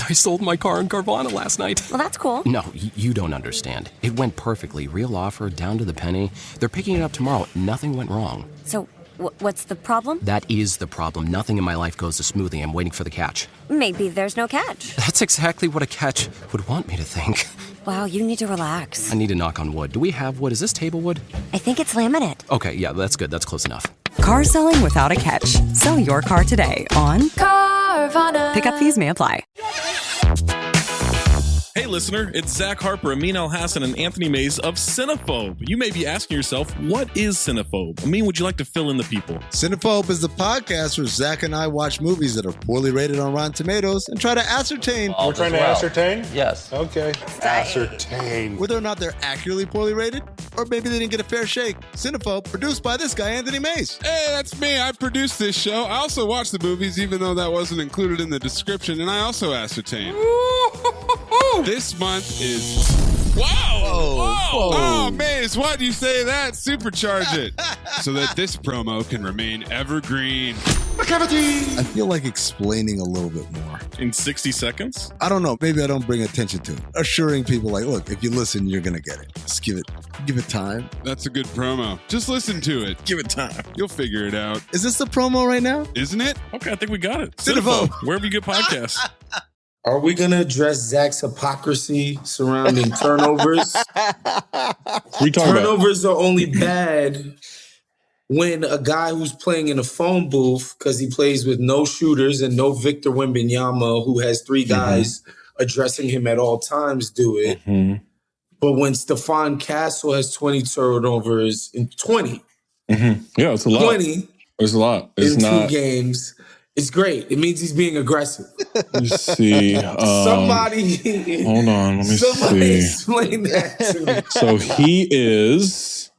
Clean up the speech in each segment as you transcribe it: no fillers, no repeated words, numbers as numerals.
I sold my car in Carvana last night. Well, that's cool. No, you don't understand. It went perfectly. Real offer, down to the penny. They're picking it up tomorrow. Nothing went wrong. So, what's the problem? That is the problem. Nothing in my life goes as smoothly. I'm waiting for the catch. Maybe there's no catch. That's exactly what a catch would want me to think. Wow, you need to relax. I need to knock on wood. Do we have wood? Is this table wood? I think it's laminate. Okay, yeah, that's good. That's close enough. Car selling without a catch. Sell your car today on Carvana. Pickup fees may apply. Hey listener, it's Zach Harper, Amin Al-Hassan, and Anthony Mays of Cinephobe. You may be asking yourself, what is Cinephobe? Amin, would you like to fill in the people? Cinephobe is the podcast where Zach and I watch movies that are poorly rated on Rotten Tomatoes and try to ascertain. We're trying to ascertain? Yes. Okay. Ascertain. Whether or not they're accurately poorly rated, or maybe they didn't get a fair shake. Cinephobe, produced by this guy, Anthony Mays. Hey, that's me. I produced this show. I also watch the movies, even though that wasn't included in the description, and I also ascertain. This month is... Wow! Whoa. Oh, Maze, why do you say that? Supercharge it so that this promo can remain evergreen. I feel like explaining a little bit more. In 60 seconds? I don't know. Maybe I don't bring attention to it. Assuring people like, look, if you listen, you're going to get it. Just give it time. That's a good promo. Just listen to it. Give it time. You'll figure it out. Is this the promo right now? Isn't it? Okay, I think we got it. Cinephobe. Wherever you get podcasts. Are we going to address Zach's hypocrisy surrounding turnovers? Turnovers are only bad when a guy who's playing in a phone booth because he plays with no shooters and no Victor Wembanyama, who has three guys addressing him at all times, do it. But when Stephon Castle has 20 turnovers in 20. Yeah, it's a lot. 20. It's a lot. It's in not... 2 games. It's great. It means he's being aggressive. Let me see. Somebody. Hold on. Let me somebody see. Explain that to me. So he is.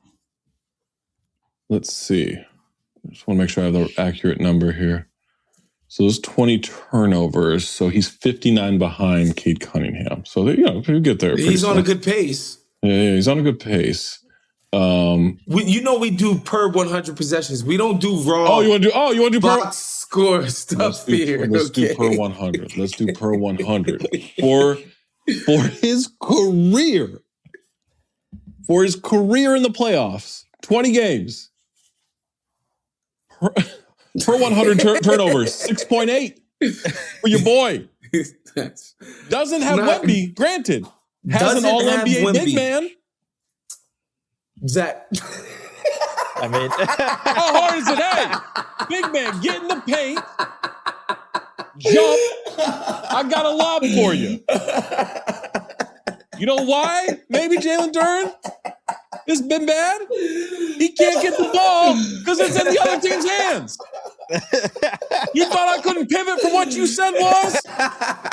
Let's see. I just want to make sure I have the accurate number here. So there's 20 turnovers. So he's 59 behind Cade Cunningham. So he'll get there. He's on a good pace. Yeah, he's on a good pace. We do per 100 possessions. We don't do raw. You want to do box score stuff here. Let's do per 100. Let's do per 100 for his career. For his career in the playoffs, 20 games per 100 turnovers, 6.8 for your boy. Doesn't have Wemby, granted. Has an All-NBA big man. Zach. I mean, how hard is it? Hey, big man, get in the paint, jump. I got a lob for you. You know why? Maybe Jalen Duren has been bad. He can't get the ball because it's in the other team's hands. You thought I couldn't pivot from what you said was?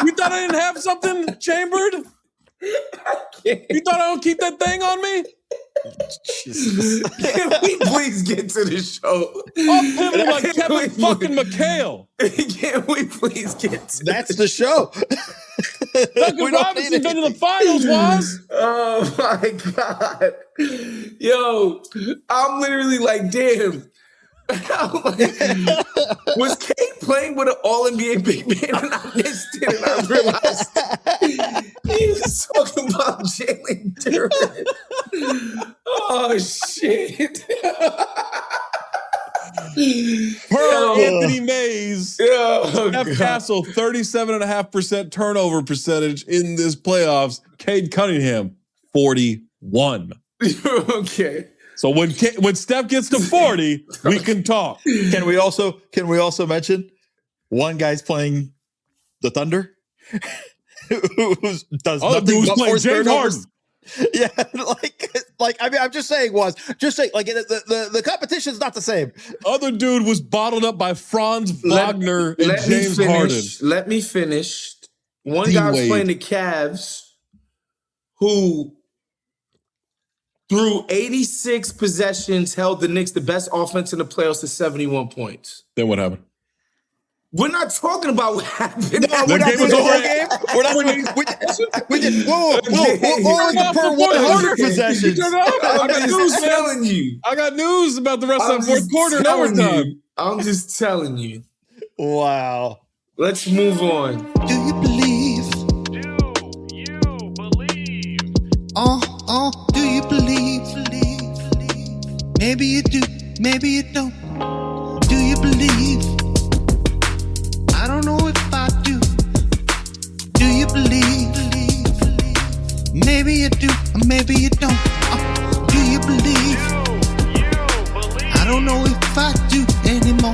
You thought I didn't have something chambered? You thought I would keep that thing on me? Jesus. Can we please get to the show? I'm pivoting like Kevin fucking McHale. Can we please get to That's the show. Duncan Robinson been to the finals, was? Oh my God. Yo, I'm literally like, damn. Was Cade playing with an All-NBA big man and I missed it and I realized he was talking about Jalen Duren. Oh shit. Per Anthony Mays, Steph Castle, 37.5% turnover percentage in this playoffs. Cade Cunningham, 41. Okay. So when Steph gets to 40, we can talk. Can we also mention one guy's playing the Thunder who does nothing but force turnovers? Yeah, I mean, I'm just saying, like the competition's not the same. Other dude was bottled up by Franz Wagner and James Harden. Let me finish. One guy was playing the Cavs who through 86 possessions held the Knicks the best offense in the playoffs to 71 points. Then what happened? We're not talking about what happened. No, we're not doing the whole game. We're not. We did. Whoa! Per 100 possessions. I'm just telling you. I got news about the rest of the fourth quarter and overtime. I'm just telling you. Wow. Let's move on. Do you believe don't. Do you believe? I don't know if I do. Do you believe? Maybe you do, or maybe you don't. Do you believe? I don't know if I do anymore.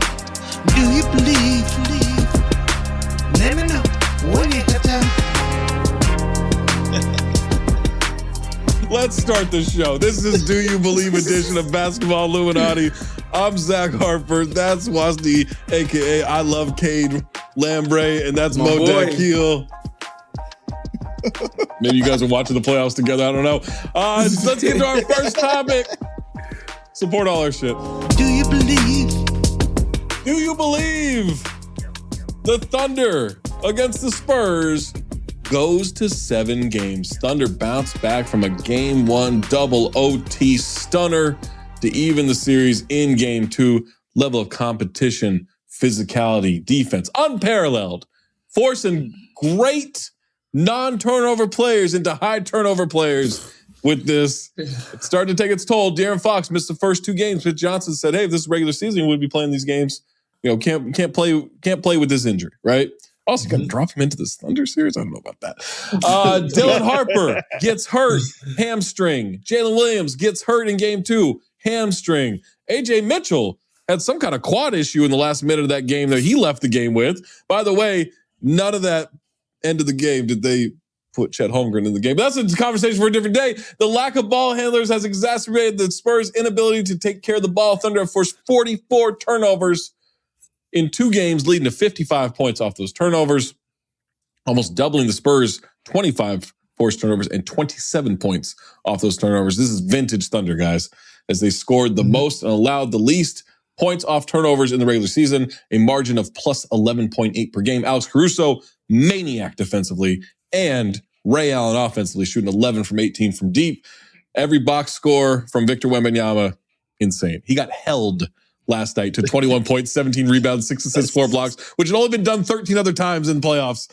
Do you believe? Let me know when you got time. Let's start the show. This is Do You Believe edition of Basketball Illuminati. I'm Zach Harper. That's Wosny, a.k.a. I Love Cade Lambre, and that's Mo Dakhil. Maybe you guys are watching the playoffs together. I don't know. Let's get to our first topic. Support all our shit. Do you believe? Do you believe the Thunder against the Spurs goes to 7 games? Thunder bounced back from a game 1 double OT stunner to even the series in game 2. Level of competition, physicality, defense, unparalleled. Forcing great non-turnover players into high turnover players with this. It's starting to take its toll. De'Aaron Fox missed the first 2 games. Mitch Johnson said, hey, if this is regular season, we'd be playing these games. You know, can't play with this injury, right? Also, got to drop him into this Thunder series. I don't know about that. Dylan Harper gets hurt, hamstring. Jalen Williams gets hurt in game 2, hamstring. AJ Mitchell had some kind of quad issue in the last minute of that game that he left the game with. By the way, none of that end of the game did they put Chet Holmgren in the game. But that's a conversation for a different day. The lack of ball handlers has exacerbated the Spurs' inability to take care of the ball. Thunder have forced 44 turnovers in 2 games, leading to 55 points off those turnovers, almost doubling the Spurs' 25 forced turnovers and 27 points off those turnovers. This is vintage Thunder, guys, as they scored the most and allowed the least points off turnovers in the regular season, a margin of plus 11.8 per game. Alex Caruso, maniac defensively, and Ray Allen offensively, shooting 11 from 18 from deep. Every box score from Victor Wembanyama, insane. He got held last night to 21 points, 17 rebounds, 6 assists, 4 blocks, which had only been done 13 other times in playoff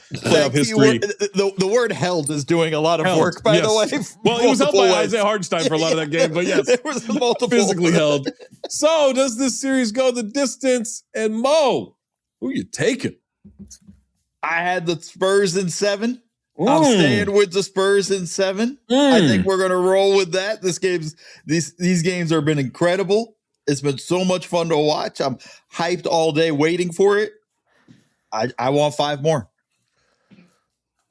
history. The word held is doing a lot of work, by the way. Well, he was held by Isaiah Hartenstein for a lot of that game, but yes, there was multiple physically held. So does this series go the distance? And Mo, who you taking? I had the Spurs in 7. I'm staying with the Spurs in 7. I think we're going to roll with that. These games have been incredible. It's been so much fun to watch. I'm hyped all day waiting for it. I want 5 more.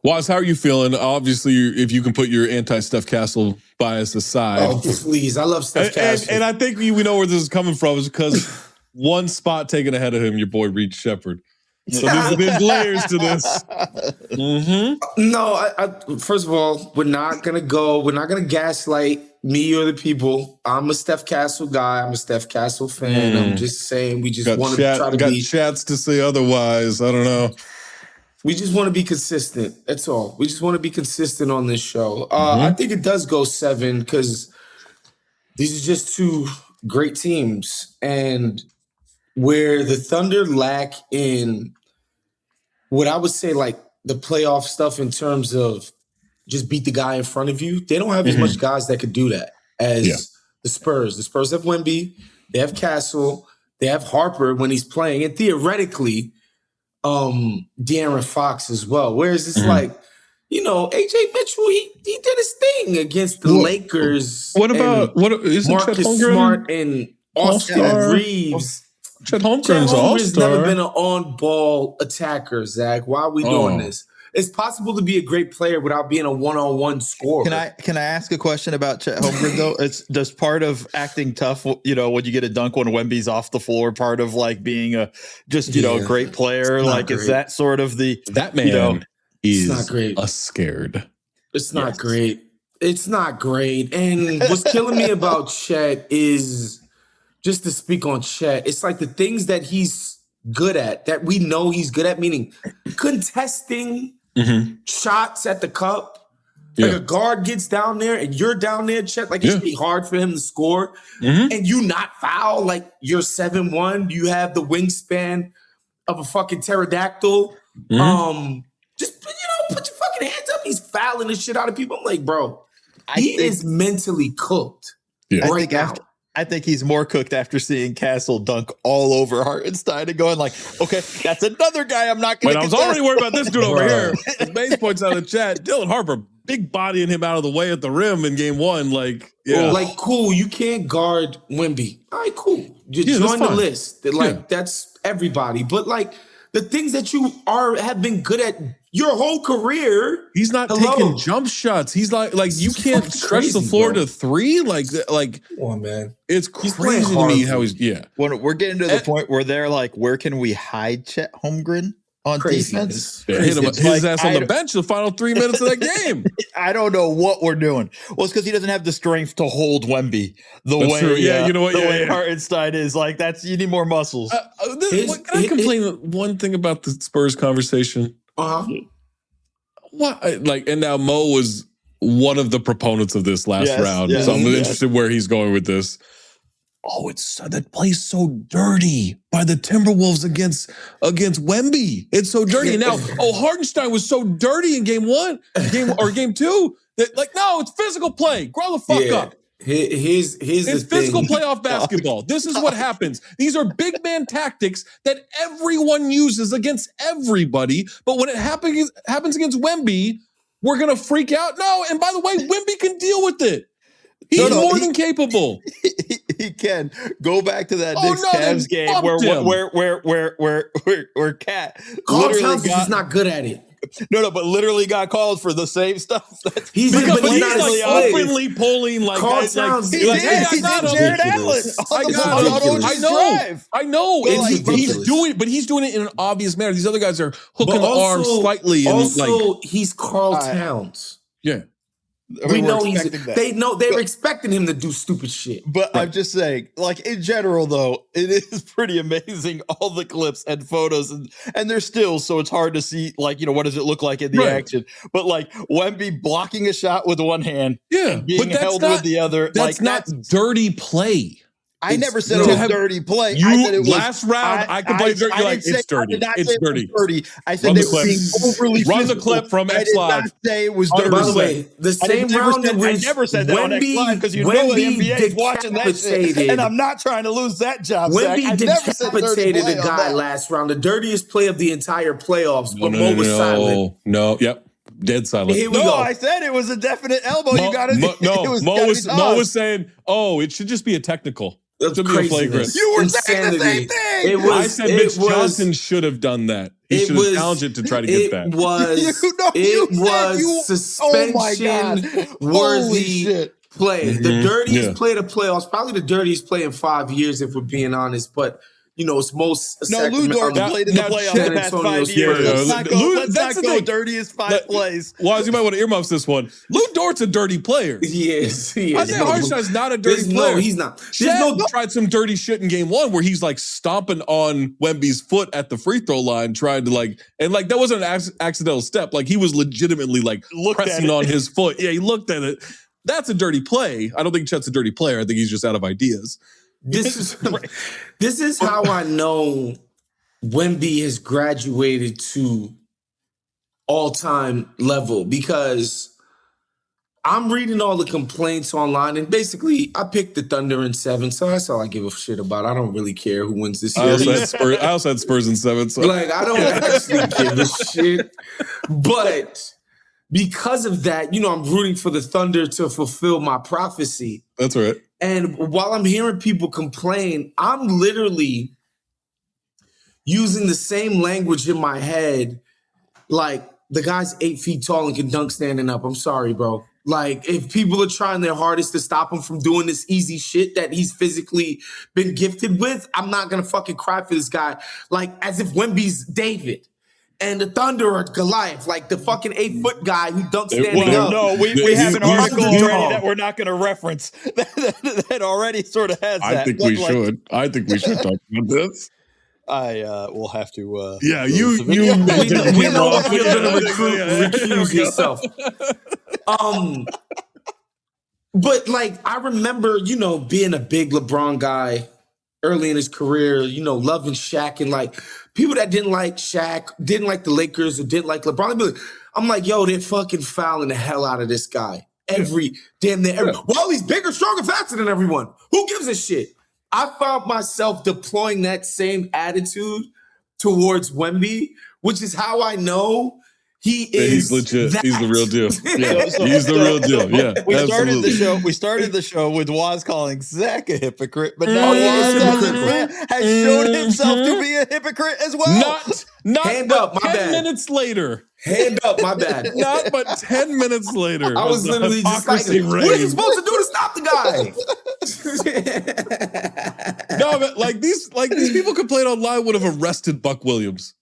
Waz, how are you feeling? Obviously, if you can put your anti-Steph Castle bias aside. Oh, please. I love Steph Castle. And I think we know where this is coming from is because one spot taken ahead of him, your boy Reed Shepherd. So there's layers to this. Mm-hmm. No, I first of all, we're not going to gaslight me or the people. I'm a Steph Castle guy. I'm a Steph Castle fan. I'm just saying we just want to try to be. Chats to say otherwise. I don't know. We just want to be consistent. That's all. We just want to be consistent on this show. I think it does go 7 because these are just 2 great teams. And where the Thunder lack in what I would say like the playoff stuff in terms of just beat the guy in front of you, they don't have as much guys that could do that as the Spurs. The Spurs have Wemby, they have Castle, they have Harper when he's playing, and theoretically, De'Aaron Fox as well. Whereas it's like, you know, AJ Mitchell, he did his thing against the Lakers. What about Marcus Smart and Austin Reeves? Chet Holmgren's never been an on-ball attacker, Zach. Why are we doing this? It's possible to be a great player without being a one-on-one scorer. Can I ask a question about Chet Holmgren though? It's just part of acting tough, you know, when you get a dunk when Wemby's off the floor, part of like being a great player. Like, great. Is that sort of that man is not great. Scared. It's not great. It's not great. And what's killing me about Chet is, just to speak on Chet, it's like the things that he's good at, that we know he's good at, meaning contesting shots at the cup. Like a guard gets down there and you're down there, Chet, like it should be hard for him to score. And you not foul, like you're 7'1", you have the wingspan of a fucking pterodactyl. Just, put your fucking hands up. He's fouling the shit out of people. I'm like, bro, he is mentally cooked right now. I think he's more cooked after seeing Castle dunk all over Hartenstein and going like, okay, that's another guy I'm not going to. I was already worried about this dude over here. As Mace points out in the chat, Dylan Harper, big bodying him out of the way at the rim in game one. Like, yeah. Like, cool, you can't guard Wemby. All right, cool. Just join the list. That's everybody. But, like, the things that you have been good at your whole career. He's not taking jump shots. He's like you can't stretch the floor to three. Like, come on, man. It's crazy to me how he's When we're getting to the point where they're like, where can we hide Chet Holmgren on defense? Hit him, his ass on the bench the final 3 minutes of that game. I don't know what we're doing. Well, it's because he doesn't have the strength to hold Wemby the That's way. true. Yeah, you know what? The way Hartenstein is. Like you need more muscles. Can I complain one thing about the Spurs conversation? What? And now Mo was one of the proponents of this last round, so I'm interested where he's going with this. Oh, that play's so dirty by the Timberwolves against Wemby. It's so dirty. And now, Hartenstein was so dirty in game two. That no, it's physical play. Grow the fuck up. Here's it's physical playoff basketball. This is what happens. These are big man tactics that everyone uses against everybody. But when it happens against Wemby, we're gonna freak out. No, and by the way, Wemby can deal with it. He's more than capable. He can go back to that Knicks Cavs game where Cat literally he's not good at it. No, but literally got called for the same stuff. He's openly pulling like Carl guys, Towns. He's Jared Allen. I know. He's doing it in an obvious manner. These other guys are hooking the arms slightly. He's Carl Towns. Yeah. We know they were expecting him to do stupid shit. But I'm just saying, like in general, though, it is pretty amazing, all the clips and photos, and they're still, so it's hard to see, like, what does it look like in the action? But like Wemby blocking a shot with one hand, being held with the other. That's not dirty play. I never said it was dirty play. I said it was last round. I complained dirty. You're like, it's dirty. It's dirty. I said they were being overly Run the clip from X Live. I did not say it was dirty. By the way, the same round I never said that on X Live because the NBA is watching that shit, and I'm not trying to lose that job. Wemby decapitated a guy last round, the dirtiest play of the entire playoffs, but Mo was silent. No, yep. Dead silent. Here we go. I said it was a definite elbow. You got it. Mo was saying, it should just be a technical. It should be a flagrant. You were saying the same thing. I said Mitch Johnson should have done that. He should have challenged it to try to get that. It was suspension worthy play. The dirtiest play of the playoffs, probably the dirtiest play in 5 years, if we're being honest. But it's most. Lou Dort played in the playoffs the past 5 years. Let's not go dirtiest 5 plays. Wise, you might want to earmuffs this one. Lou Dort's a dirty player. He is. I think Hartenstein's not a dirty player. No, he's not. Shaq tried some dirty shit in game one where he's like stomping on Wemby's foot at the free throw line, trying to that wasn't an accidental step. Like he was legitimately pressing on his foot. Yeah, he looked at it. That's a dirty play. I don't think Chet's a dirty player. I think he's just out of ideas. This is how I know Wemby has graduated to all-time level, because I'm reading all the complaints online, and basically I picked the Thunder in 7, so that's all I give a shit about. I don't really care who wins this year. I also had Spurs in 7. So. I don't actually give a shit. But because of that, I'm rooting for the Thunder to fulfill my prophecy. That's right. And while I'm hearing people complain, I'm literally using the same language in my head. Like, the guy's 8 feet tall and can dunk standing up. I'm sorry, bro. Like, if people are trying their hardest to stop him from doing this easy shit that he's physically been gifted with, I'm not going to fucking cry for this guy. Like, as if Wemby's David. And the Thunder are Goliath, like the fucking 8-foot guy who dunks standing up. No, we have an article already that we're not going to reference that already sort of has that. I think we should. I think we should talk about this. I will have to. Yeah, we know what you're going to recuse yourself. But I remember, being a big LeBron guy early in his career, loving Shaq, and people that didn't like Shaq, didn't like the Lakers, or didn't like LeBron. I'm like, yo, they're fucking fouling the hell out of this guy. damn near every. Well, he's bigger, stronger, faster than everyone. Who gives a shit? I found myself deploying that same attitude towards Wemby, which is how I know he is. He's legit. That. He's the real deal. Yeah, So- he's the real deal. Yeah, We started the show with Waz calling Zach a hypocrite, but now Waz has shown himself to be a hypocrite as well. Not Hand but up, my 10 bad. minutes later. Hand up, my bad. Not but 10 minutes later. I was the literally just like, hypocrisy what are you reigned. supposed to do to stop the guy? No, but like these people complain online would have arrested Buck Williams.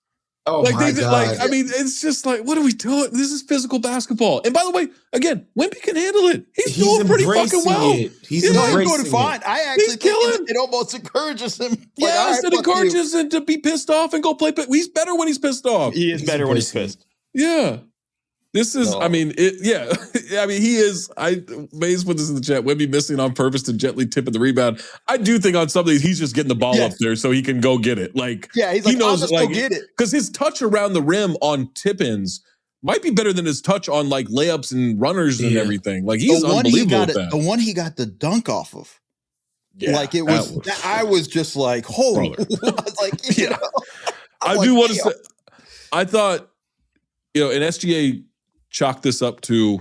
Oh like my God. I mean, it's just like, what are we doing? This is physical basketball. And by the way, again, Wemby can handle it. He's doing pretty fucking well. He's He's embracing doing fine. I actually He's killing. think it almost encourages him. Yes, it encourages him to be pissed off and go play. He's better when he's pissed off. He is better when he's pissed. Yeah. This is, I mean, I mean, he is, Maze put this in the chat, Wemby missing on purpose to gently tip at the rebound. I do think on something, he's just getting the ball up there so he can go get it. Like, Yeah, he's he like, I'll knows, just like, go get it. because his touch around the rim on tip-ins might be better than his touch on like layups and runners and everything. Like, he's unbelievable at that. The one he got the dunk off of. Yeah, like it was, I was just like, holy, I was like, you know, I do want to say, I thought, you know, and SGA chalked this up to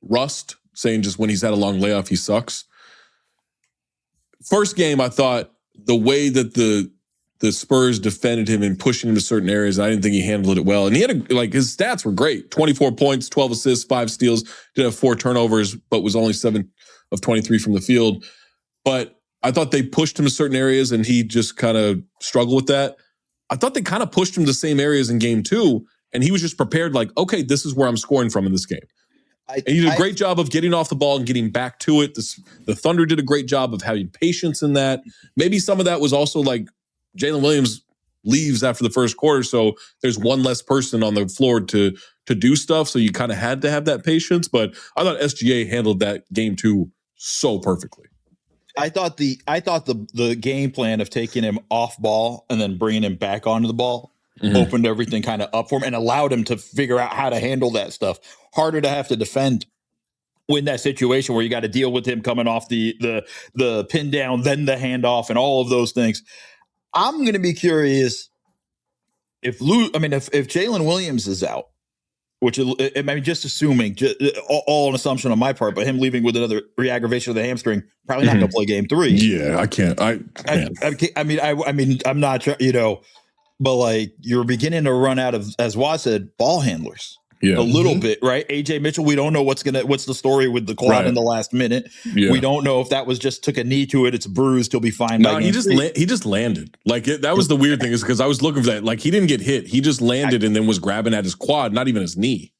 rust, saying just when he's had a long layoff, he sucks. First game, I thought the way that the Spurs defended him and pushing him to certain areas, I didn't think he handled it well. And he had his stats were great: 24 points, 12 assists, 5 steals. Did have 4 turnovers, but was only 7 of 23 from the field. But I thought they pushed him to certain areas, and he just kind of struggled with that. I thought they kind of pushed him to the same areas in game 2, and he was just prepared, like, okay, this is where I'm scoring from in this game. And he did a great job of getting off the ball and getting back to it. The Thunder did a great job of having patience in that. Maybe some of that was also like Jalen Williams leaves after the first quarter, so there's one less person on the floor to do stuff, so you kind of had to have that patience. But I thought SGA handled that game 2 so perfectly. I thought the game plan of taking him off ball and then bringing him back onto the ball opened everything kind of up for him and allowed him to figure out how to handle that stuff. Harder to have to defend when that situation where you got to deal with him coming off the pin down, then the handoff, and all of those things. I'm going to be curious if Jalen Williams is out, which I mean, just assuming, all an assumption on my part, but him leaving with another re-aggravation of the hamstring, probably not going to play game 3. Yeah, I can't. I mean, I'm not sure, you know, but like you're beginning to run out of, as Waz said, ball handlers. Yeah. A little bit, right? AJ Mitchell, we don't know what's the story with the quad in the last minute. Yeah. We don't know if that was just took a knee to it, it's bruised, he'll be fine. No, he just landed. Like that was the weird thing, is because I was looking for that. Like he didn't get hit. He just landed and then was grabbing at his quad, not even his knee.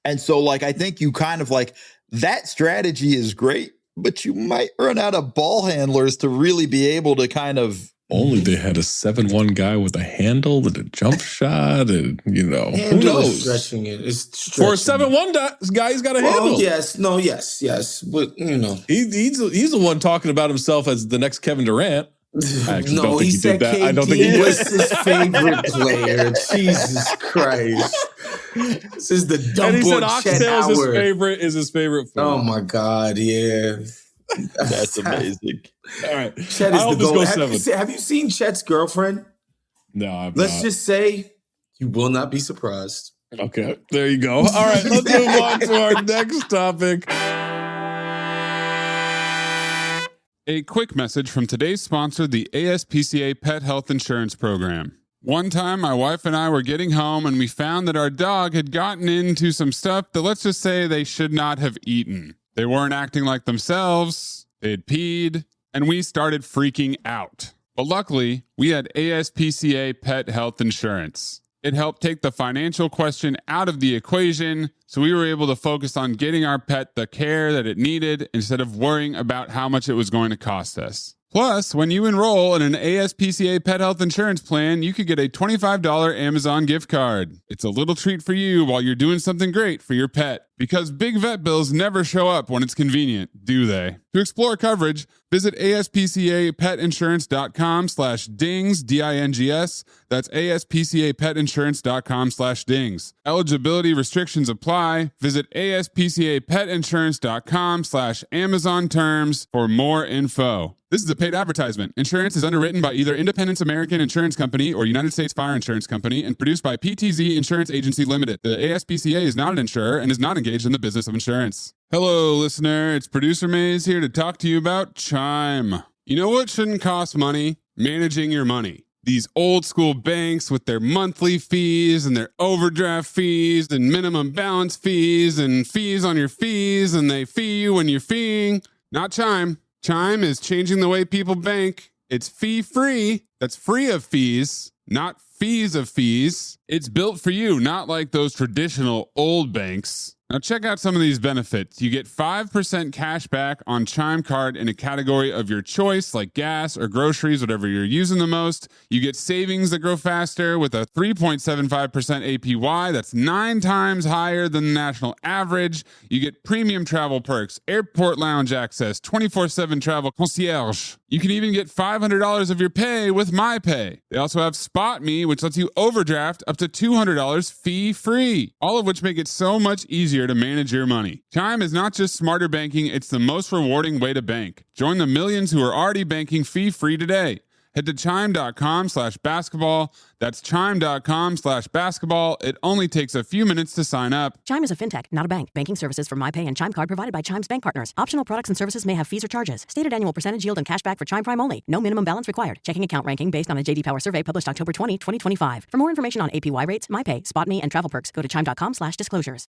And so like I think you kind of like that strategy is great, but you might run out of ball handlers to really be able to kind of. Only they had a 7'1" guy with a handle and a jump shot, and you know, who knows? Stretching it. It's for a 7'1" guy, he's got a handle. Yes, but you know, he's the one talking about himself as the next Kevin Durant. I actually don't think he did that. KD I don't think he was did. his favorite player. Jesus Christ! This is the dump. And he said Chet Oxtail Howard. is his favorite. Player. Oh my God! Yeah. That's amazing. All right. Chet is the goal. Have you seen Chet's girlfriend? No, Let's just say you will not be surprised. Okay, there you go. All right, let's move on to our next topic. A quick message from today's sponsor, the ASPCA Pet Health Insurance Program. One time, my wife and I were getting home and we found that our dog had gotten into some stuff that, let's just say, they should not have eaten. They weren't acting like themselves, they'd peed, and we started freaking out. But luckily, we had ASPCA Pet Health Insurance. It helped take the financial question out of the equation, so we were able to focus on getting our pet the care that it needed instead of worrying about how much it was going to cost us. Plus, when you enroll in an ASPCA Pet Health Insurance plan, you could get a $25 Amazon gift card. It's a little treat for you while you're doing something great for your pet. Because big vet bills never show up when it's convenient, do they? To explore coverage, visit ASPCAPetInsurance.com/dings, D-I-N-G-S. That's ASPCAPetInsurance.com/dings. Eligibility restrictions apply. Visit ASPCAPetInsurance.com/Amazon terms for more info. This is a paid advertisement. Insurance is underwritten by either Independence American Insurance Company or United States Fire Insurance Company and produced by PTZ Insurance Agency Limited. The ASPCA is not an insurer and is not engaged in the business of insurance. Hello, listener. It's Producer Maze here to talk to you about Chime. You know what shouldn't cost money? Managing your money. These old school banks with their monthly fees and their overdraft fees and minimum balance fees and fees on your fees, and they fee you when you're feeing. Not Chime. Chime is changing the way people bank. It's fee-free. That's free of fees, not fees of fees. It's built for you, not like those traditional old banks. Now check out some of these benefits. You get 5% cash back on Chime Card in a category of your choice, like gas or groceries, whatever you're using the most. You get savings that grow faster with a 3.75% APY. That's 9 times higher than the national average. You get premium travel perks, airport lounge access, 24/7 travel concierge. You can even get $500 of your pay with MyPay. They also have Spot Me, which lets you overdraft up to $200 fee-free, all of which make it so much easier to manage your money. Chime is not just smarter banking, it's the most rewarding way to bank. Join the millions who are already banking fee-free today. Head to chime.com/basketball. That's chime.com/basketball. It only takes a few minutes to sign up. Chime is a fintech, not a bank. Banking services from MyPay and Chime Card provided by Chime's bank partners. Optional products and services may have fees or charges. Stated annual percentage yield and cashback for Chime Prime only. No minimum balance required. Checking account ranking based on a JD Power survey published October 20, 2025. For more information on APY rates, MyPay, Spot Me, and travel perks, go to chime.com/disclosures.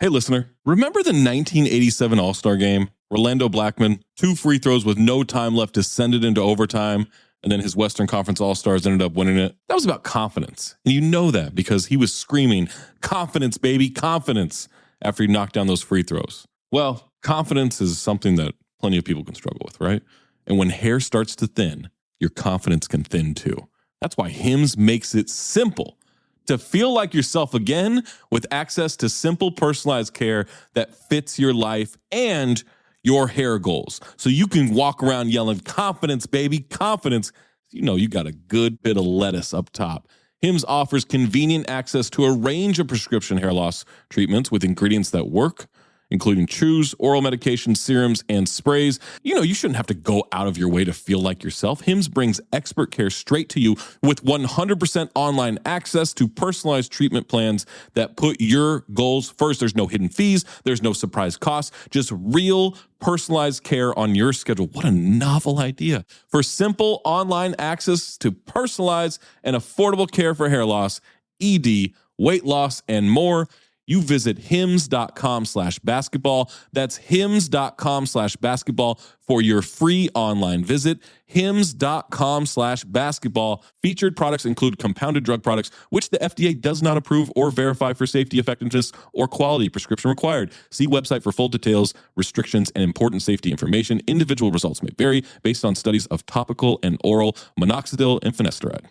Hey, listener, remember the 1987 All-Star Game? Orlando Blackman, 2 free throws with no time left to send it into overtime, and then his Western Conference All-Stars ended up winning it. That was about confidence. And you know that because he was screaming, "Confidence, baby, confidence," after he knocked down those free throws. Well, confidence is something that plenty of people can struggle with, right? And when hair starts to thin, your confidence can thin too. That's why Hims makes it simple to feel like yourself again with access to simple personalized care that fits your life and your hair goals. So you can walk around yelling, "Confidence, baby, confidence." You know you got a good bit of lettuce up top. Hims offers convenient access to a range of prescription hair loss treatments with ingredients that work, including chews, oral medications, serums, and sprays. You know, you shouldn't have to go out of your way to feel like yourself. Hims brings expert care straight to you with 100% online access to personalized treatment plans that put your goals first. There's no hidden fees. There's no surprise costs. Just real personalized care on your schedule. What a novel idea. For simple online access to personalized and affordable care for hair loss, ED, weight loss, and more, you visit hims.com/basketball. That's hims.com/basketball for your free online visit. hims.com/basketball. Featured products include compounded drug products, which the FDA does not approve or verify for safety, effectiveness, or quality. Prescription required. See website for full details, restrictions, and important safety information. Individual results may vary based on studies of topical and oral minoxidil and finasteride.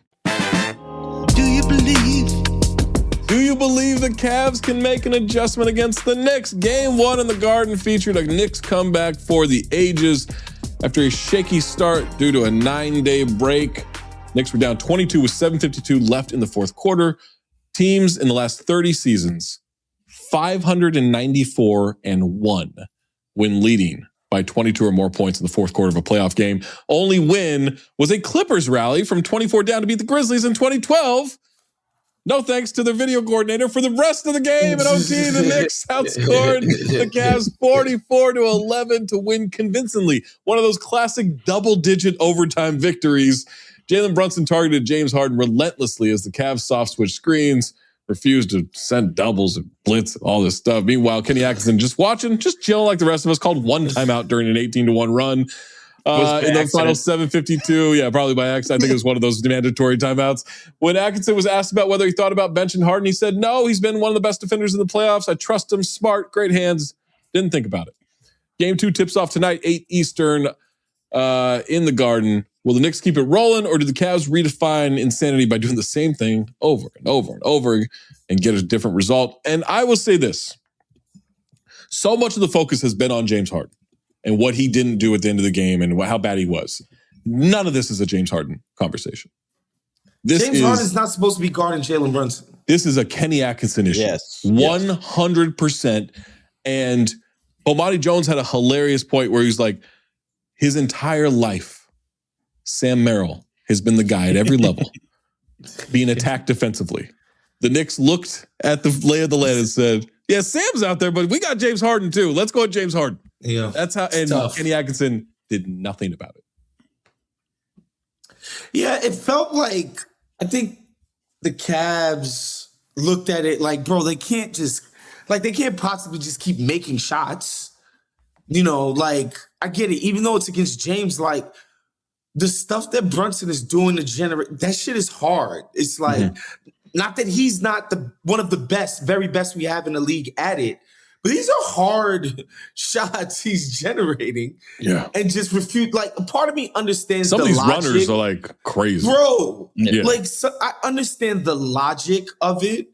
Do you believe? Do you believe the Cavs can make an adjustment against the Knicks? Game 1 in the Garden featured a Knicks comeback for the ages. After a shaky start due to a 9-day break, Knicks were down 22 with 7:52 left in the fourth quarter. Teams in the last 30 seasons, 594-1 when leading by 22 or more points in the fourth quarter of a playoff game. Only win was a Clippers rally from 24 down to beat the Grizzlies in 2012. No thanks to the video coordinator for the rest of the game. In OT, the Knicks outscored the Cavs 44-11 to win convincingly. One of those classic double-digit overtime victories. Jalen Brunson targeted James Harden relentlessly as the Cavs soft switch screens, refused to send doubles and blitz, all this stuff. Meanwhile, Kenny Atkinson just watching, just chilling like the rest of us, called one timeout during an 18-1 run. In the final 7:52, yeah, probably by accident. I think it was one of those mandatory timeouts. When Atkinson was asked about whether he thought about benching Harden, he said, "No, he's been one of the best defenders in the playoffs. I trust him, smart, great hands. Didn't think about it." Game 2 tips off tonight, 8 Eastern, in the Garden. Will the Knicks keep it rolling, or do the Cavs redefine insanity by doing the same thing over and over and over and get a different result? And I will say this. So much of the focus has been on James Harden and what he didn't do at the end of the game and how bad he was. None of this is a James Harden conversation. James Harden's not supposed to be guarding Jalen Brunson. This is a Kenny Atkinson issue. Yes. 100%. And Bomani Jones had a hilarious point where he was like, his entire life, Sam Merrill has been the guy at every level being attacked defensively. The Knicks looked at the lay of the land and said, yeah, Sam's out there, but we got James Harden too. Let's go with James Harden. Yeah. That's how, and tough. Kenny Atkinson did nothing about it. Yeah, it felt like, I think the Cavs looked at it like, bro, they can't possibly just keep making shots. You know, like, I get it. Even though it's against James, like, the stuff that Brunson is doing to generate, that shit is hard. It's like, not that he's not one of the best, very best we have in the league at it, but these are hard shots he's generating. Yeah. And just refute, like, a part of me understands some the of these logic. runners are like crazy. Bro, yeah. like, so I understand the logic of it,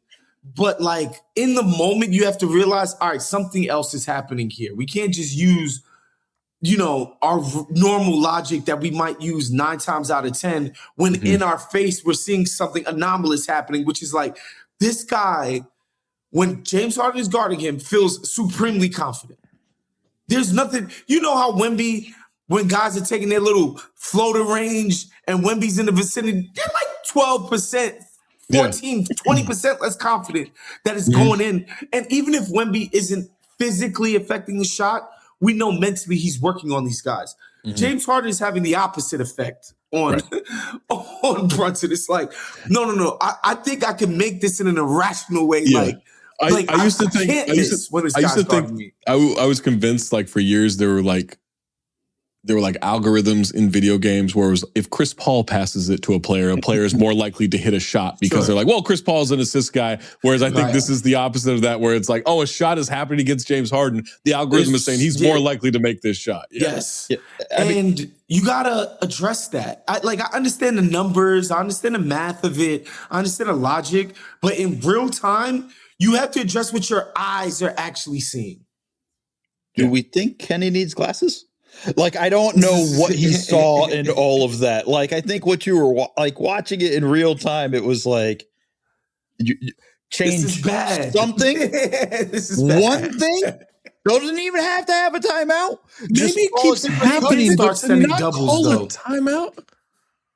but like in the moment you have to realize, all right, something else is happening here. We can't just use, you know, our normal logic that we might use 9 times out of 10 when in our face we're seeing something anomalous happening, which is like this guy, when James Harden is guarding him, feels supremely confident. There's nothing, you know how Wemby, when guys are taking their little floater range and Wemby's in the vicinity, they're like 12%, 14, 20% less confident that it's going in. And even if Wemby isn't physically affecting the shot, we know mentally he's working on these guys. James Harden is having the opposite effect on Brunson. It's like, no. I think I can make this in an irrational way. Yeah. I used to think I was convinced like for years there were like algorithms in video games where it was if Chris Paul passes it to a player is more likely to hit a shot because they're like, well, Chris Paul's an assist guy. Whereas I think this is the opposite of that, where it's like, oh, a shot is happening against James Harden. The algorithm is saying he's more likely to make this shot. Yeah. Yes. Yeah. And you got to address that. I understand the numbers. I understand the math of it. I understand the logic. But in real time, you have to address what your eyes are actually seeing. Do we think Kenny needs glasses? Like, I don't know what he saw in all of that. Like, I think what you were watching it in real time, it was like, you change this is bad. Something. This is bad. One thing doesn't even have to have a timeout. Maybe it keeps happening, but sending not doubles, call though. a timeout.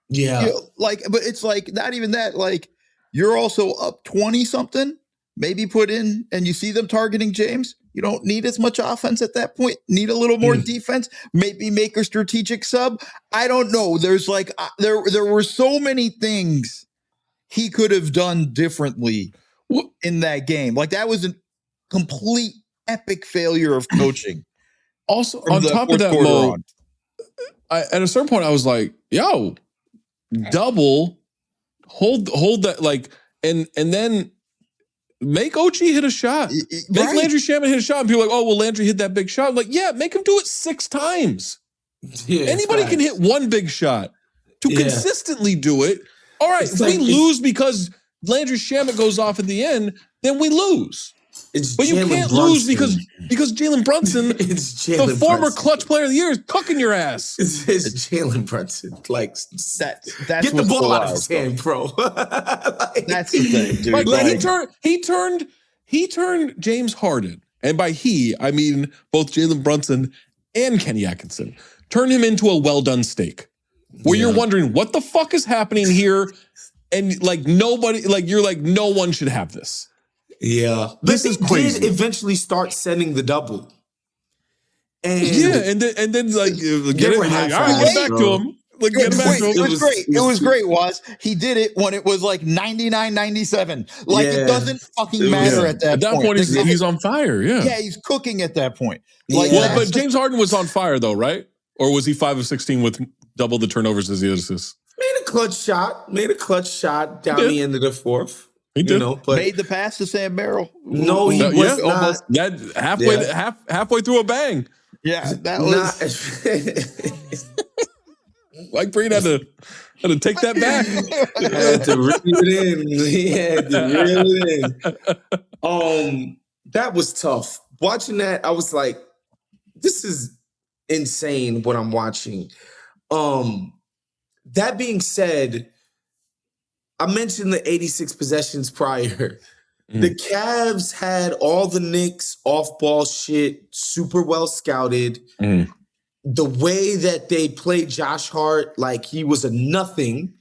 Yeah. But it's like, not even that. Like, you're also up 20 something. Maybe put in, and you see them targeting James. You don't need as much offense at that point. Need a little more defense. Maybe make a strategic sub. I don't know. There's like there were so many things he could have done differently in that game. Like, that was a complete epic failure of coaching. Also, on top of that, Mo, at a certain point, I was like, "Yo, double, hold that, like, and then." Make Ochi hit a shot. Make Landry Shamet hit a shot. And people are like, oh, well, Landry hit that big shot. I'm like, yeah, make him do it 6 times. Yeah, anybody can hit one big shot. To consistently do it. All right, if we lose because Landry Shamet goes off at the end, then we lose. But you can't lose because Jalen Brunson, the former clutch player of the year, is cooking your ass. It's Jalen Brunson. Like, that's get the ball out of his hand, bro. That's the thing, dude. Like, he turned James Harden, and by he, I mean both Jalen Brunson and Kenny Atkinson, turned him into a well-done steak. Where you're wondering, what the fuck is happening here? And like nobody, like you're like, no one should have this. Yeah, this is crazy. Did eventually start sending the double, and and then like get it, like, all right, get back to him. Like, get back to him. It was great. It was great. He did it when it was like 99-97. Like, it doesn't fucking matter at that point. At that point, he's on fire. Yeah, he's cooking at that point. Like, well, but James Harden was on fire though, right? Or was he 5 of 16 with double the turnovers as the assists? Made a clutch shot down the end of the fourth. He did. But made the pass to Sam Merrill. No, he was not. That halfway through a bang. Yeah, that was. Mike Breen had to take that back. Had to reel it in. He had to reel it in. That was tough. Watching that, I was like, this is insane what I'm watching. That being said, I mentioned the 86 possessions prior. The Cavs had all the Knicks off-ball shit super well scouted. The way that they played Josh Hart like he was a nothing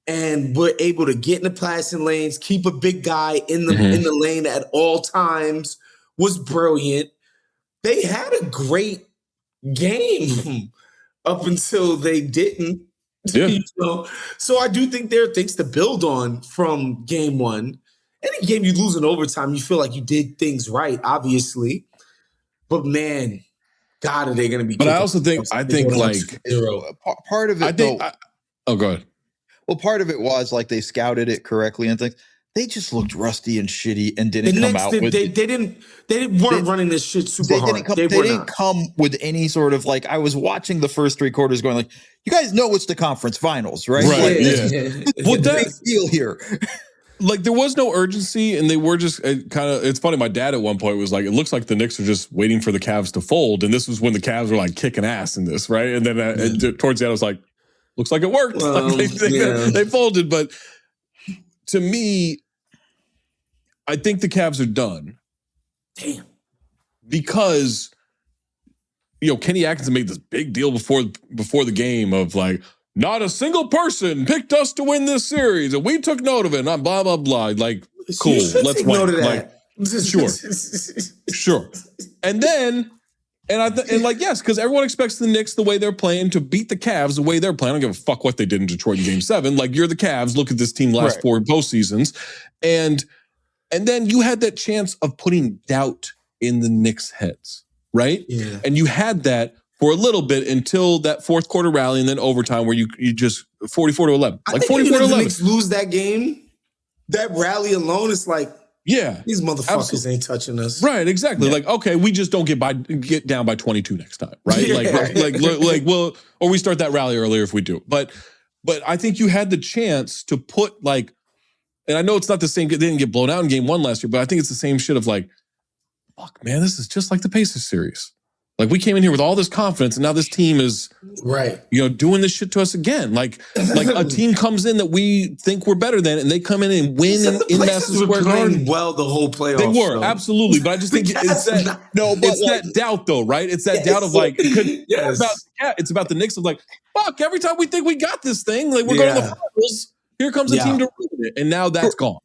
and were able to get in the passing lanes, keep a big guy in the lane at all times was brilliant. They had a great game up until they didn't. Yeah. You know? So I do think there are things to build on from game one. Any game you lose in overtime, you feel like you did things right, obviously. But man, God, are they going to be? But I also think like part of it. go ahead. Well, part of it was like they scouted it correctly and things. They just looked rusty and shitty and didn't come out with. They weren't running this shit super hard. They didn't come with any sort of like. I was watching the first three quarters, going like, you guys know it's the conference finals, right? Right. Like, Well, big deal here. Like there was no urgency, and they were just kind of. It's funny. My dad at one point was like, "It looks like the Knicks are just waiting for the Cavs to fold," and this was when the Cavs were like kicking ass in this, right? And then towards the end, I was like, "Looks like it worked." Like they folded, but to me, I think the Cavs are done. Damn, because Kenny Atkinson made this big deal before the game of like, not a single person picked us to win this series, and we took note of it. And blah blah blah. Like, cool. Let's take note of like, that. sure. And then, yes, because everyone expects the Knicks, the way they're playing, to beat the Cavs the way they're playing. I don't give a fuck what they did in Detroit in Game 7. Like, you're the Cavs. Look at this team last 4 postseasons, and then you had that chance of putting doubt in the Knicks' heads, right? Yeah. And you had that for a little bit until that fourth quarter rally and then overtime where you just 44-11. Like 44-11. The Knicks lose that game, that rally alone is like, these motherfuckers ain't touching us. Right, exactly. Yeah. Like, okay, we just don't get down by 22 next time, right? Well, or we start that rally earlier if we do. But I think you had the chance to put like, and I know it's not the same, they didn't get blown out in game 1 last year, but I think it's the same shit of like, fuck, man, this is just like the Pacers series. Like, we came in here with all this confidence, and now this team is, doing this shit to us again. Like a team comes in that we think we're better than, and they come in and win in Madison Square Garden. Well, the whole playoffs. They were, absolutely. But I just think it's that doubt, though, right? It's that doubt of like, it's about the Knicks of like, fuck, every time we think we got this thing, like we're going to the finals, here comes a team to ruin it, and now that's gone.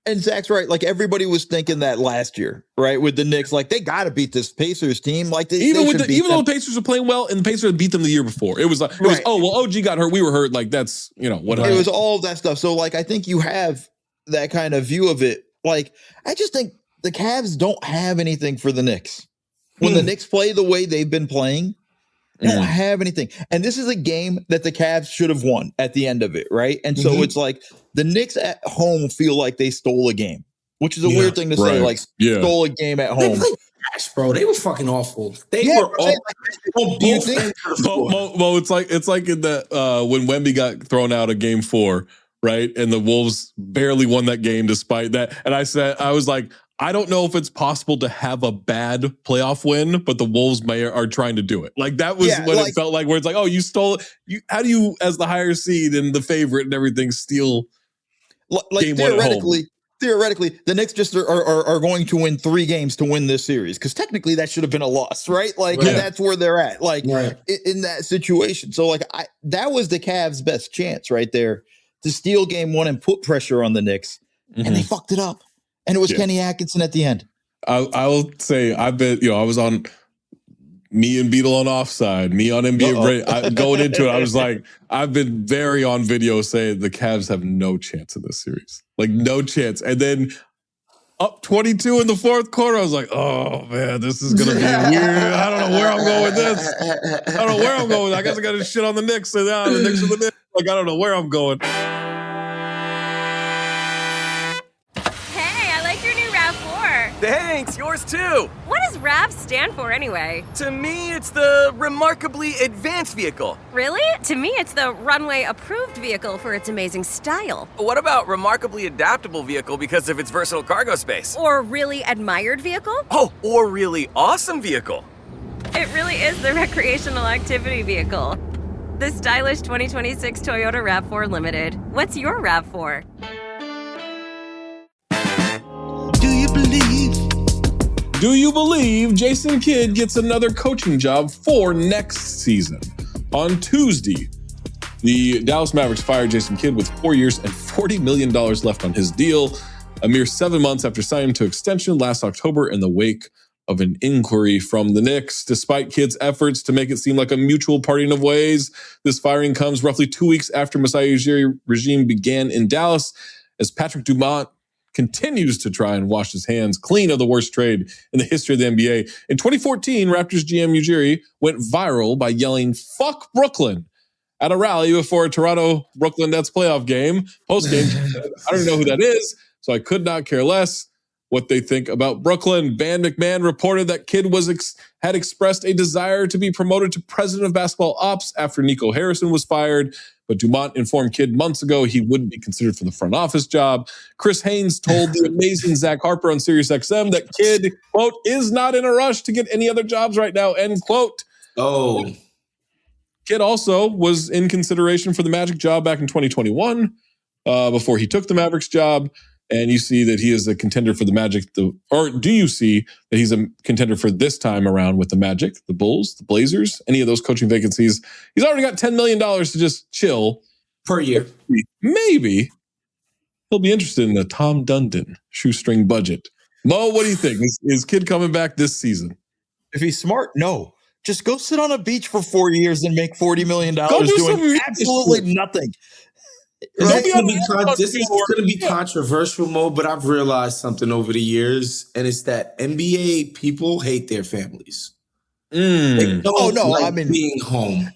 And Zach's right. Like, everybody was thinking that last year, right? With the Knicks, like, they got to beat this Pacers team. Like, even though the Pacers were playing well, and the Pacers had beat them the year before, it was like, OG got hurt, we were hurt. Like, that's whatever. It was all that stuff. So, like, I think you have that kind of view of it. Like, I just think the Cavs don't have anything for the Knicks. When the Knicks play the way they've been playing, they don't have anything. And this is a game that the Cavs should have won at the end of it, right? And so it's like the Knicks at home feel like they stole a game, which is a weird thing to say, like stole a game at home. They played trash, bro. They were fucking awful. They were awful. Do you think? Well, it's like in the when Wemby got thrown out of game 4, right? And the Wolves barely won that game despite that. And I was like, I don't know if it's possible to have a bad playoff win, but the Wolves are trying to do it. Like, that was what it felt like, where it's like, oh, you stole it. How do you, as the higher seed and the favorite and everything, steal game 1 at home? Theoretically, the Knicks just are going to win 3 games to win this series, because technically that should have been a loss, right? Like, that's where they're at, like in that situation. So, like, that was the Cavs' best chance right there to steal game 1 and put pressure on the Knicks, and they fucked it up. And it was Kenny Atkinson at the end. I will say, I've been, I was on me and Beetle on offside, me on NBA. Going into it, I was like, I've been very on video saying the Cavs have no chance in this series. Like, no chance. And then up 22 in the fourth quarter, I was like, oh, man, this is going to be weird. I don't know where I'm going with this. I don't know where I'm going. I guess I got to shit on the Knicks. So now the Knicks are the Knicks. Like, I don't know where I'm going. Thanks, yours yours too. What does RAV stand for anyway? To me, it's the Remarkably Advanced Vehicle. Really? To me, it's the runway approved vehicle for its amazing style. What about Remarkably Adaptable Vehicle because of its versatile cargo space? Or really admired vehicle? Oh, or really awesome vehicle. It really is the recreational activity vehicle. The stylish 2026 Toyota RAV4 Limited. What's your RAV4? Do you believe Jason Kidd gets another coaching job for next season? On Tuesday, the Dallas Mavericks fired Jason Kidd with 4 years and $40 million left on his deal, a mere 7 months after signing him to extension last October in the wake of an inquiry from the Knicks. Despite Kidd's efforts to make it seem like a mutual parting of ways, this firing comes roughly 2 weeks after Masai Ujiri regime began in Dallas, as Patrick Dumont continues to try and wash his hands clean of the worst trade in the history of the NBA. In 2014, Raptors GM Ujiri went viral by yelling, "Fuck Brooklyn," at a rally before a Toronto-Brooklyn Nets playoff game. Post-game, I don't know who that is, so I could not care less what they think about Brooklyn. Van McMahon reported that Kidd had expressed a desire to be promoted to president of basketball ops after Nico Harrison was fired, but Dumont informed Kidd months ago he wouldn't be considered for the front office job. Chris Haynes told the amazing Zach Harper on SiriusXM that Kidd, quote, is not in a rush to get any other jobs right now, end quote. Oh. Kidd also was in consideration for the Magic job back in 2021 before he took the Mavericks job. And you see that he is a contender for the Magic, or do you see that he's a contender for this time around with the Magic, the Bulls, the Blazers, any of those coaching vacancies? He's already got $10 million to just chill. Per year. Maybe he'll be interested in the Tom Dundon shoestring budget. Mo, what do you think? Is Kidd coming back this season? If he's smart, no. Just go sit on a beach for 4 years and make $40 million doing absolutely nothing. This is going to be controversial, Mo, but I've realized something over the years, and it's that NBA people hate their families. They don't being home.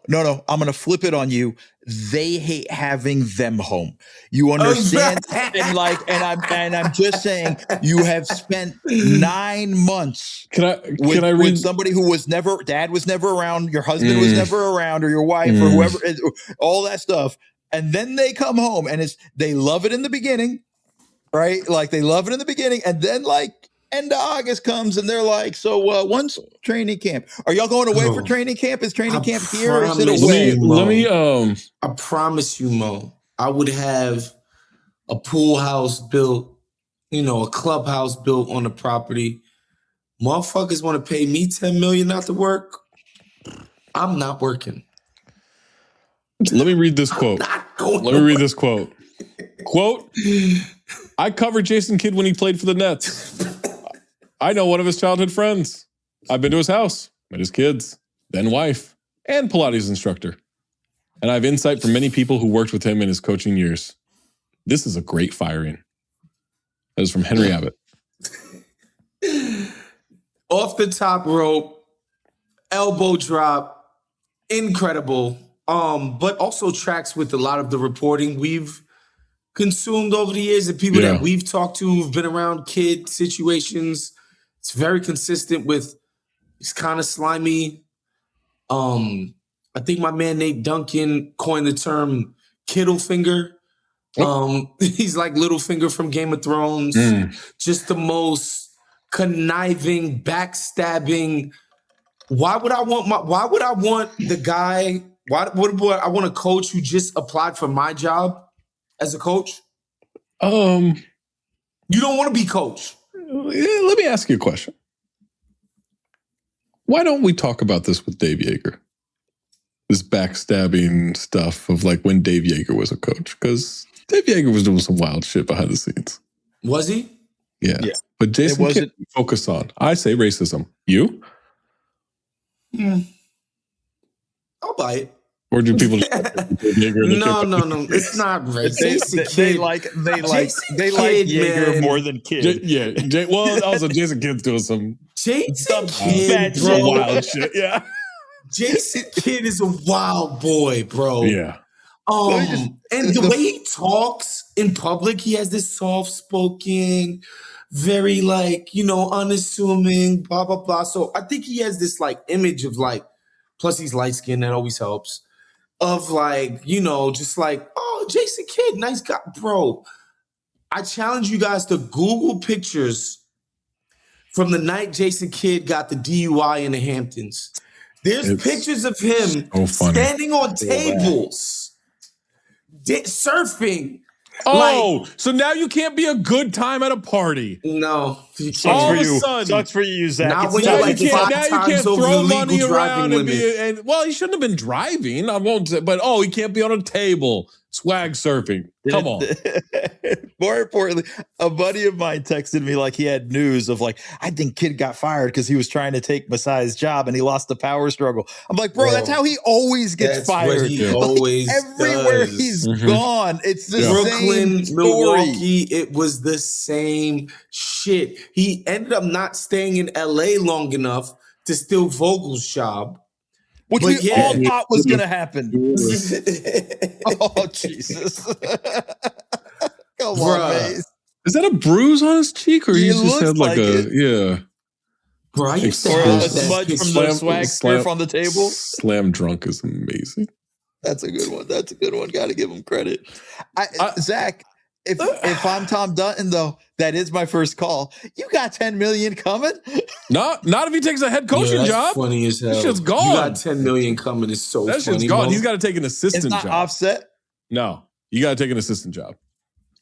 No. I'm going to flip it on you. They hate having them home. You understand? and I'm just saying, you have spent 9 months with somebody who was never, dad was never around, your husband was never around, or your wife, or whoever, all that stuff. And then they come home and they love it in the beginning, right? Like they love it in the beginning. And then like end of August comes and they're like, so when's training camp? Are y'all going away for training camp? Is training camp here or is it away? I promise you, Mo, I would have a pool house built, a clubhouse built on the property. Motherfuckers want to pay me $10 million not to work. I'm not working. Let me read this quote. Quote, I covered Jason Kidd when he played for the Nets. I know one of his childhood friends. I've been to his house, met his kids, then wife, and Pilates instructor. And I have insight from many people who worked with him in his coaching years. This is a great firing. That is from Henry Abbott. Off the top rope, elbow drop, incredible. But also tracks with a lot of the reporting we've consumed over the years, the people that we've talked to who've been around Kidd situations. It's very consistent with, it's kind of slimy. I think my man Nate Duncan coined the term Kittle finger. He's like Littlefinger from Game of Thrones. Just the most conniving, backstabbing. Why would I want the guy? I want a coach who just applied for my job as a coach? You don't want to be coach. Let me ask you a question. Why don't we talk about this with Dave Yeager? This backstabbing stuff of like when Dave Yeager was a coach. Because Dave Yeager was doing some wild shit behind the scenes. Was he? Yeah. But Jason Kidd focus on. I say racism. You? I'll buy it. Or do people just No. It's not racist. They like Yeager more than Kidd. Well, also Jason Kidd's doing some Kidd, wild shit. Yeah. Jason Kidd is a wild boy, bro. Yeah. And the way he talks in public, he has this soft-spoken, very like, unassuming, blah, blah, blah. So I think he has this like image of like, plus he's light skinned, that always helps, of like, just like, oh, Jason Kidd, nice guy. Bro, I challenge you guys to Google pictures from the night Jason Kidd got the DUI in the Hamptons. There's pictures of him standing on tables, surfing. Oh, so now you can't be a good time at a party. No. All of a sudden. Sucks for you, Zach. Now you can't throw money around and be. Well, he shouldn't have been driving. I won't say, but he can't be on a table swag surfing. Come on. More importantly, a buddy of mine texted me like he had news of like, I think Kidd got fired because he was trying to take Masai's job and he lost the power struggle. I'm like, bro, that's how he always gets fired. He always everywhere does. He's gone. It's the Brooklyn, same Milwaukee, it was the same shit. He ended up not staying in LA long enough to steal Vogel's job. Which we all thought was going to happen. Oh, Jesus. Come on, Maze. Is that a bruise on his cheek, or he just had like yeah? Bro, I used to have a smudge from the swag scarf on the table. Slam drunk is amazing. That's a good one. Got to give him credit. Zach, if I'm Tom Dutton, though, that is my first call. You got $10 million coming? Not if he takes a head coaching job. Funny as hell. That shit's gone. You got $10 million coming. Is so that funny. Shit's gone. He's got to take an assistant job. Offset? No, you got to take an assistant job.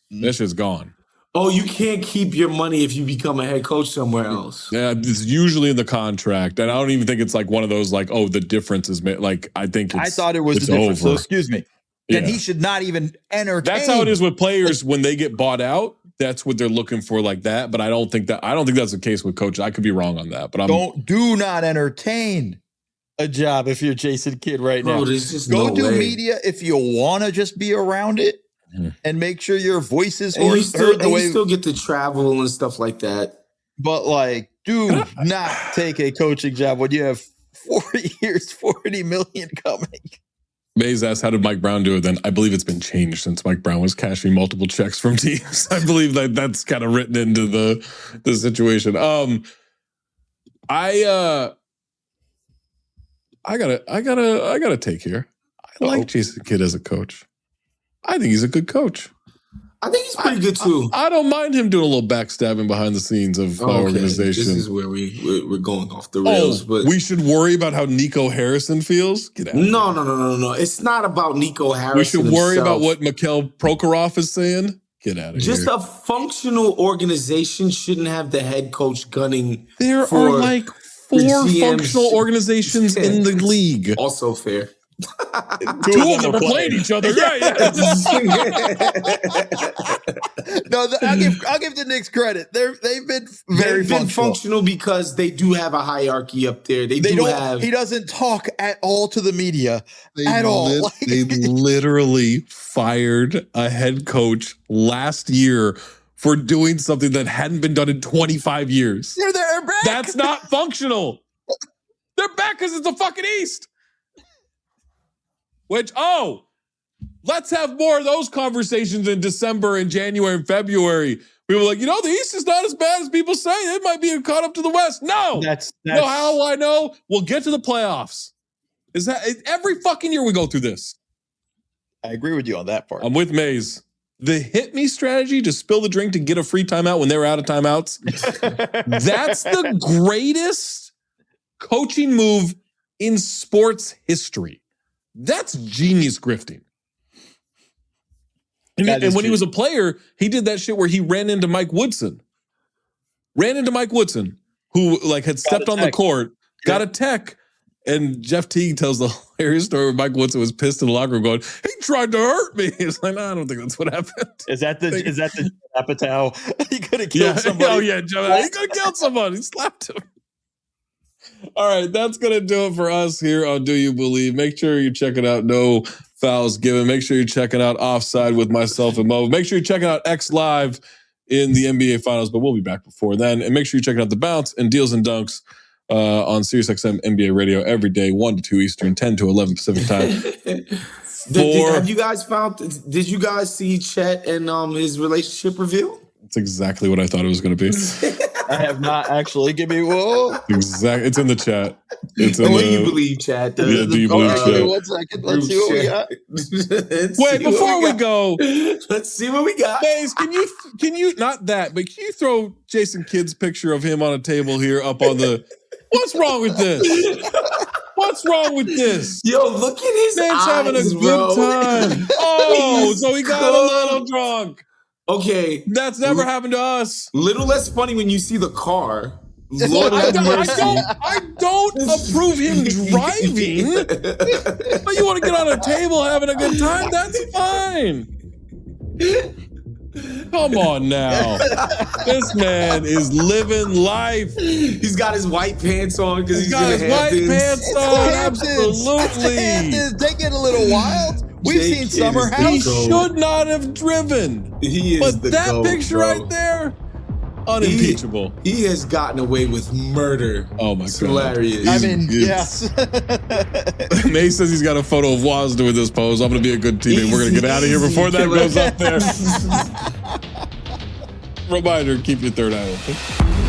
That shit's gone. Oh, you can't keep your money if you become a head coach somewhere else. Yeah, it's usually in the contract, and I don't even think it's like one of those like, the difference is made. Like I think I thought it was the difference. So excuse me. Yeah. Then he should not even entertain. That's how it is with players when they get bought out. That's what they're looking for, like that. But I don't think that's the case with coaches. I could be wrong on that. But do not entertain a job if you're Jason Kidd right now. There's just go no do way. Media if you want to just be around it and make sure your voice is heard. You you still get to travel and stuff like that. But like, do not take a coaching job when you have 40 years, $40 million coming. Maze asked, how did Mike Brown do it then? I believe it's been changed since Mike Brown was cashing multiple checks from teams. I believe that's kind of written into the situation. I gotta take here. I like Jason Kidd as a coach. I think he's a good coach. I think he's pretty good too. I don't mind him doing a little backstabbing behind the scenes of my organization. This is where we're going off the rails. But we should worry about how Nico Harrison feels? Get out of here. No. It's not about Nico Harrison. We should worry himself. about what Mikhail Prokhorov is saying? Get out of here. Just a functional organization shouldn't have the head coach gunning. There are like 4 functional organizations in the league. Also fair. Two of them are playing each other. Yeah. No, I'll give the Knicks credit. They've been very functional because they do have a hierarchy up there. He doesn't talk at all to the media at all. They literally fired a head coach last year for doing something that hadn't been done in 25 years. They're back. That's not functional. They're back because it's the fucking East. Which, let's have more of those conversations in December and January and February. We were like, the East is not as bad as people say. It might be caught up to the West. No. That's how will I know? We'll get to the playoffs. Is that every fucking year we go through this? I agree with you on that part. I'm with Maze. The hit me strategy to spill the drink to get a free timeout when they were out of timeouts. That's the greatest coaching move in sports history. That's genius grifting. And when he was a player, he did that shit where he ran into Mike Woodson. Who had stepped on the court, got a tech. And Jeff Teague tells the hilarious story where Mike Woodson was pissed in the locker room going, he tried to hurt me. He's like, no, I don't think that's what happened. Is that the Apatow? He could have killed somebody. Oh, yeah, Joe. He could have killed somebody. He slapped him. All right, that's going to do it for us here on Do You Believe? Make sure you're checking out No Fouls Given. Make sure you're checking out Offside with myself and Mo. Make sure you're checking out X Live in the NBA Finals, but we'll be back before then. And make sure you're checking out The Bounce and Deals and Dunks on SiriusXM NBA Radio every day, 1 to 2 Eastern, 10 to 11 Pacific time. Have you guys did you guys see Chet and his relationship reveal? It's exactly what I thought it was going to be. I have not actually. Give me whoa. Exactly. It's in the chat. It's in What the, do you believe, Chad? Yeah, do you believe Chad? 1 second. Let's see what we got. Wait, before we go, let's see what we got. Maze, can you not that, but can you throw Jason Kidd's picture of him on a table here up on the? What's wrong with this? What's wrong with this? Yo, look at his man's eyes, having a good time. Oh, so he got a little drunk. Okay, that's never happened to us. Little less funny when you see the car. Lord have mercy. I don't approve him driving, but you want to get on a table having a good time? That's fine. Come on now. This man is living life. He's got his white pants on because he's got his white pants on. Absolutely. They get a little wild. We've seen Summer House. He should not have driven. He is but the that goat, picture bro. right there, unimpeachable. He has gotten away with murder. Oh my It's God. hilarious. I mean, yes. May says he's got a photo of Waz doing this pose. I'm going to be a good teammate. We're going to get out of here before that goes up there. Reminder, keep your third eye open.